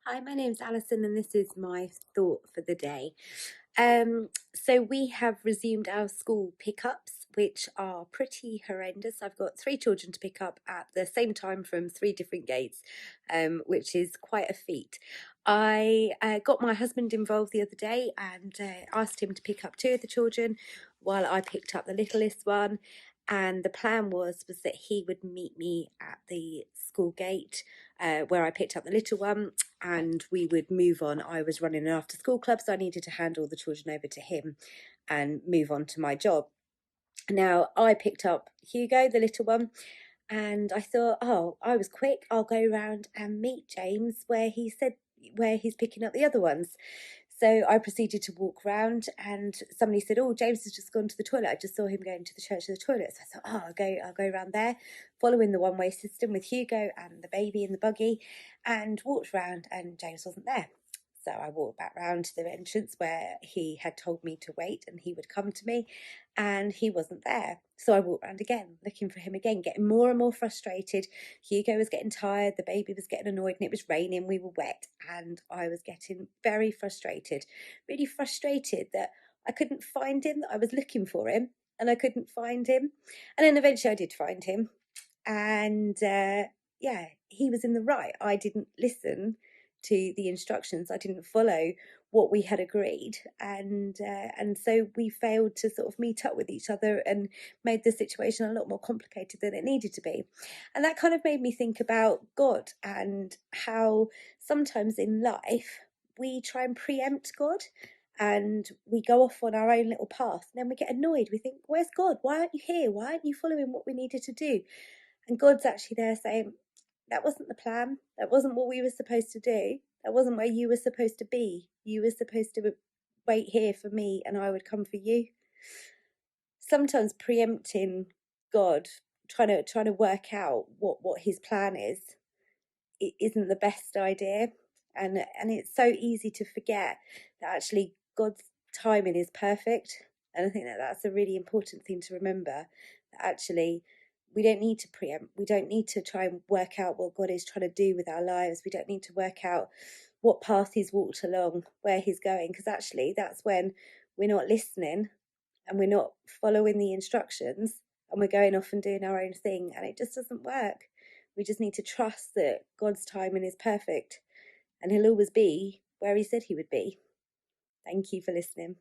Hi, my name's Alison, and this is my thought for the day. So we have resumed our school pickups, which are pretty horrendous. I've got 3 children to pick up at the same time from 3 different gates, which is quite a feat. I got my husband involved the other day and asked him to pick up 2 of the children while I picked up the littlest one. And the plan was that he would meet me at the school gate where I picked up the little one, and we would move on. I was running an after school club, so I needed to hand all the children over to him and move on to my job. Now, I picked up Hugo, the little one, and I thought, oh, I was quick. I'll go round and meet James where he's picking up the other ones. So I proceeded to walk round, and somebody said, "Oh, James has just gone to the toilet. I just saw him going to the church to the toilet." So I thought, "Oh, I'll go round there," following the one-way system with Hugo and the baby in the buggy, and walked round, and James wasn't there. So I walked back round to the entrance where he had told me to wait and he would come to me, and he wasn't there. So I walked round again, looking for him again, getting more and more frustrated. Hugo was getting tired, the baby was getting annoyed, and it was raining, we were wet, and I was getting very frustrated, really frustrated that I couldn't find him, that I was looking for him and I couldn't find him. And then eventually I did find him, and yeah, he was in the right. I didn't listen to the instructions. I didn't follow what we had agreed, and so we failed to sort of meet up with each other and made the situation a lot more complicated than it needed to be. And that kind of made me think about God and how sometimes in life we try and preempt God, and we go off on our own little path, and then we get annoyed. We think, where's God? Why aren't you here? Why aren't you following what we needed to do? And God's actually there saying, that wasn't the plan. That wasn't what we were supposed to do. That wasn't where you were supposed to be. You were supposed to wait here for me and I would come for you. Sometimes preempting God, trying to work out what his plan is, it isn't the best idea. And it's so easy to forget that actually God's timing is perfect. And I think that that's a really important thing to remember, that actually we don't need to preempt. We don't need to try and work out what God is trying to do with our lives. We don't need to work out what path he's walked along, where he's going, because actually that's when we're not listening and we're not following the instructions, and we're going off and doing our own thing, and it just doesn't work. We just need to trust that God's timing is perfect and he'll always be where he said he would be. Thank you for listening.